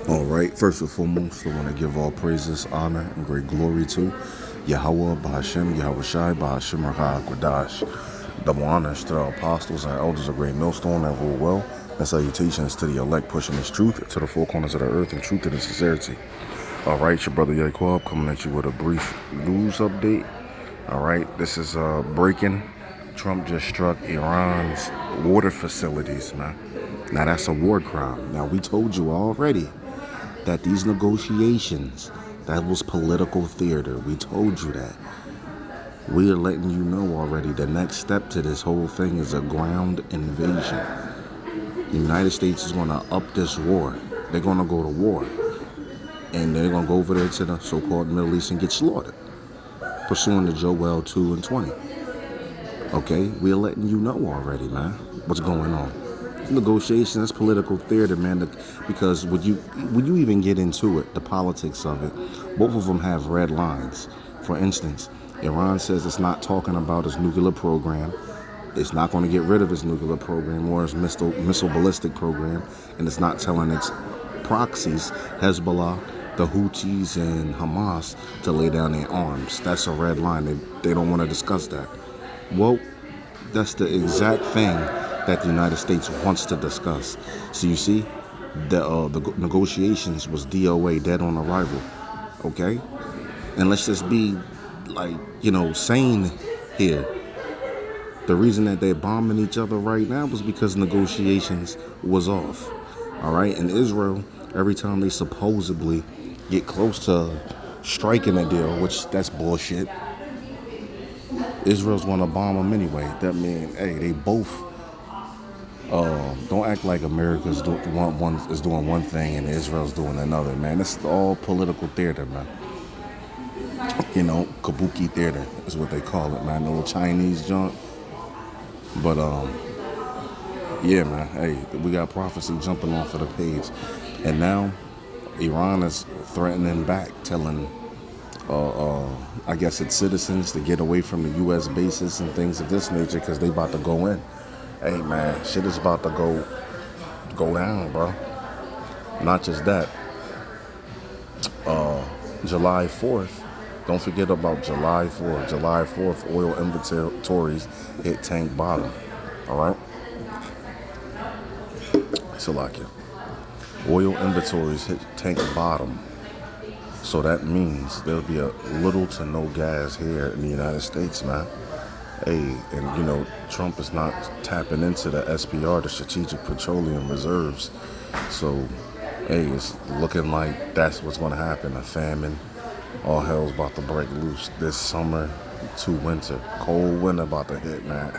All right, first and foremost, I want to give all praises, honor, and great glory to Yahweh, Bahashem, Yahweh Shai, Bahashem, Rahah, double honors to the apostles and elders of Great Millstone that rule well, and salutations to the elect pushing this truth to the four corners of the earth and truth and sincerity. All right, your brother Yaquab coming at you with a brief news update. All right, this is breaking. Trump just struck Iran's water facilities, man. Now that's a war crime. Now we told you already that these negotiations, that was political theater. We told you that. We are letting you know already the next step to this whole thing is a ground invasion. The United States is going to up this war. They're going to go to war. And they're going to go over there to the so-called Middle East and get slaughtered, pursuant to Joel 2 and 20. Okay? We're letting you know already, man, what's going on. Negotiations, that's political theater, man, because when you even get into it, the politics of it, both of them have red lines. For instance, Iran says it's not talking about its nuclear program. It's not going to get rid of its nuclear program or its missile ballistic program, and it's not telling its proxies, Hezbollah, the Houthis, and Hamas, to lay down their arms. That's a red line. They don't want to discuss that. Well, that's the exact thing that the United States wants to discuss. So you see, the negotiations was DOA, dead on arrival. Okay? And let's just be, sane here. The reason that they're bombing each other right now was because negotiations was off. All right? In Israel, every time they supposedly get close to striking a deal, which that's bullshit, Israel's going to bomb them anyway. That means, hey, they both don't act like America's doing one thing and Israel's doing another, man. This is all political theater, man. Kabuki theater is what they call it, man. The little Chinese junk. But yeah, man. Hey, we got prophecy jumping off of the page, and now Iran is threatening back, telling I guess its citizens to get away from the U.S. bases and things of this nature because they about to go in. Hey, man, shit is about to go down, bro. Not just that. July 4th, don't forget about July 4th. July 4th, oil inventories hit tank bottom. All right? Salakia. Oil inventories hit tank bottom. So that means there'll be a little to no gas here in the United States, man. Hey, and Trump is not tapping into the SPR, the Strategic Petroleum Reserves. So, hey, it's looking like that's what's going to happen. A famine. All hell's about to break loose this summer to winter. Cold winter about to hit, man.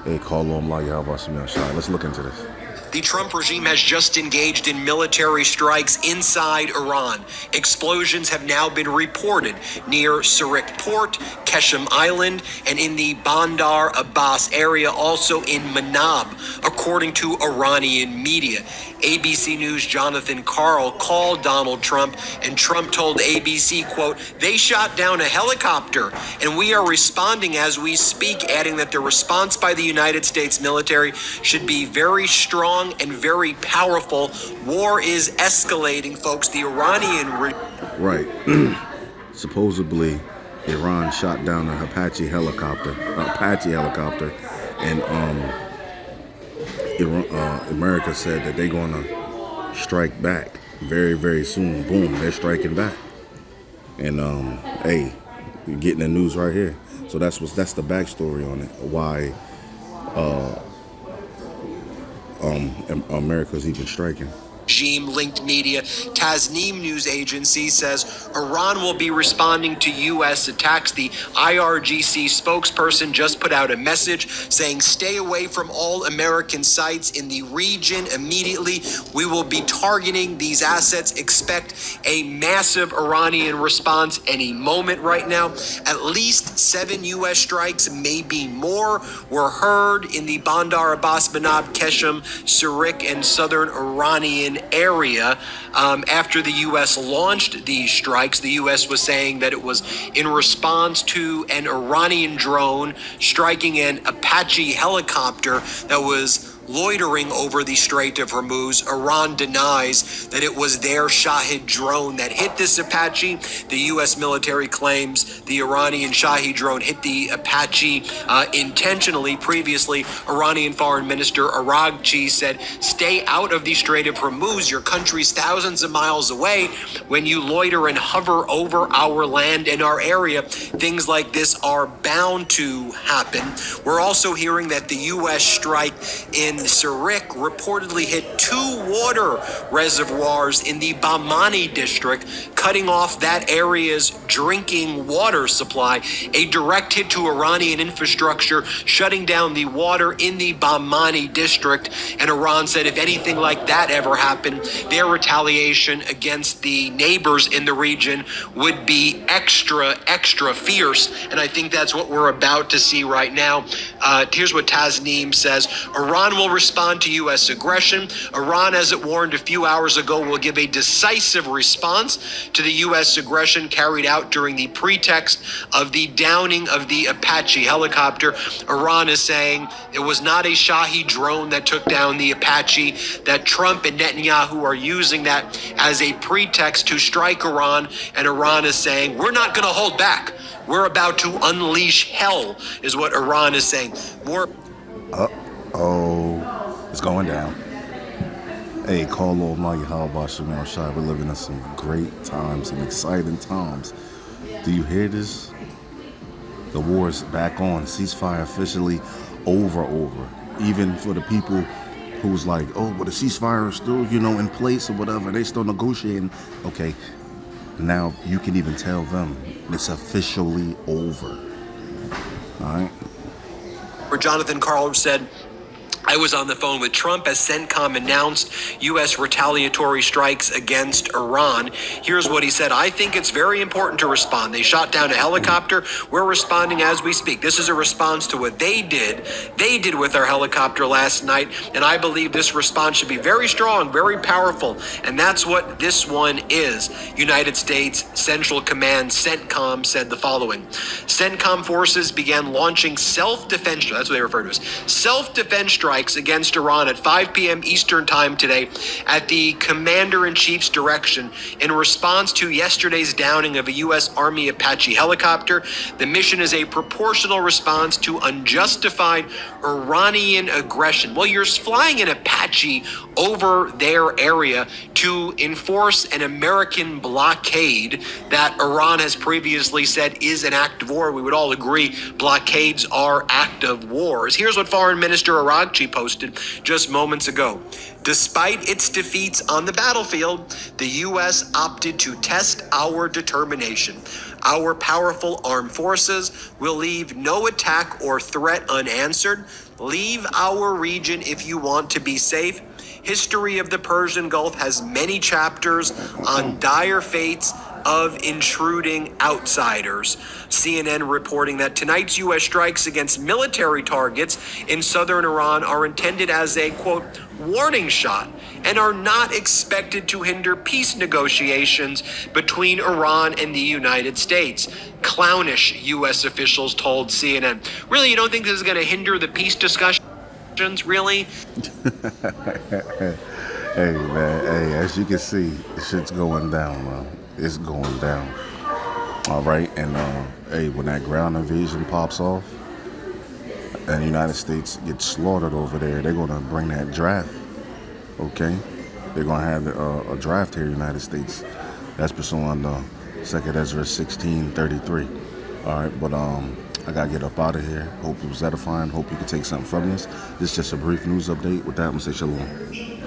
Hey, call on like y'all about some shot. Let's look into this. The Trump regime has just engaged in military strikes inside Iran. Explosions have now been reported near Surik Port, Keshem Island, and in the Bandar Abbas area, also in Manab, according to Iranian media. ABC News' Jonathan Karl called Donald Trump, and Trump told ABC, quote, "They shot down a helicopter, and we are responding as we speak," adding that the response by the United States military should be very strong and very powerful. War is escalating, folks. The Iranian... Right. Supposedly, Iran shot down an Apache helicopter, and America said that they're going to strike back very, very soon. Boom, they're striking back. And, hey, you're getting the news right here. So that's the backstory on it, why America's even striking. Regime-linked media Tasnim news agency says Iran will be responding to U.S. attacks. The IRGC spokesperson just put out a message saying, "Stay away from all American sites in the region immediately. We will be targeting these assets. Expect a massive Iranian response any moment right now." At least 7 U.S. strikes, maybe more, were heard in the Bandar Abbas, Manab, Keshem, Surik, and southern Iranian area. After the U.S. launched these strikes, the U.S. was saying that it was in response to an Iranian drone striking an Apache helicopter that was loitering over the Strait of Hormuz. Iran denies that it was their Shahid drone that hit this Apache. The U.S. military claims the Iranian Shahid drone hit the Apache intentionally. Previously, Iranian Foreign Minister Araghchi said, "Stay out of the Strait of Hormuz. Your country's thousands of miles away. When you loiter and hover over our land and our area, things like this are bound to happen." We're also hearing that the U.S. strike in Sirik reportedly hit 2 water reservoirs in the Bamani district, cutting off that area's drinking water supply. A direct hit to Iranian infrastructure, shutting down the water in the Bamani district. And Iran said if anything like that ever happened, their retaliation against the neighbors in the region would be extra fierce. And I think that's what we're about to see right now. Here's what Tasneem says. Iran will respond to U.S. aggression. Iran, as it warned a few hours ago, will give a decisive response to the U.S. aggression carried out during the pretext of the downing of the Apache helicopter. Iran is saying it was not a Shahid drone that took down the Apache, that Trump and Netanyahu are using that as a pretext to strike Iran, and Iran is saying, we're not going to hold back. We're about to unleash hell, is what Iran is saying. It's going down. Hey, call Almighty Yahweh Shemel Shai. We're living in some great times, some exciting times. Do you hear this? The war is back on. Ceasefire officially over. Even for the people who's like, oh, but the ceasefire is still, in place or whatever. They still negotiating. Okay, now you can even tell them it's officially over. All right? Where Jonathan Carl said, I was on the phone with Trump as CENTCOM announced U.S. retaliatory strikes against Iran. Here's what he said. I think it's very important to respond. They shot down a helicopter. We're responding as we speak. This is a response to what they did. They did with our helicopter last night. And I believe this response should be very strong, very powerful. And that's what this one is. United States Central Command, CENTCOM, said the following. CENTCOM forces began launching self-defense, that's what they refer to as, self-defense strikes against Iran at 5 p.m. Eastern Time today at the Commander-in-Chief's direction in response to yesterday's downing of a U.S. Army Apache helicopter. The mission is a proportional response to unjustified Iranian aggression. Well, you're flying an Apache over their area to enforce an American blockade that Iran has previously said is an act of war. We would all agree blockades are act of wars. Here's what Foreign Minister Araghchi posted just moments ago. Despite its defeats on the battlefield, the U.S. opted to test our determination. Our powerful armed forces will leave no attack or threat unanswered. Leave our region if you want to be safe. History of the Persian Gulf has many chapters on dire fates of intruding outsiders. CNN reporting that tonight's U.S. strikes against military targets in southern Iran are intended as a, quote, warning shot and are not expected to hinder peace negotiations between Iran and the United States. Clownish, U.S. officials told CNN. Really, you don't think this is going to hinder the peace discussions? Really? Hey, man. Hey, as you can see, shit's going down, man. It's going down. All right, and hey, when that ground invasion pops off and the United States gets slaughtered over there, they're gonna bring that draft. Okay, they're gonna have a draft here in the United States. That's pursuant to 2nd Ezra 16:33. All right, but I gotta get up out of here. Hope it was edifying. Hope you can take something from this. This is just a brief news update. With that, I'm gonna say shalom.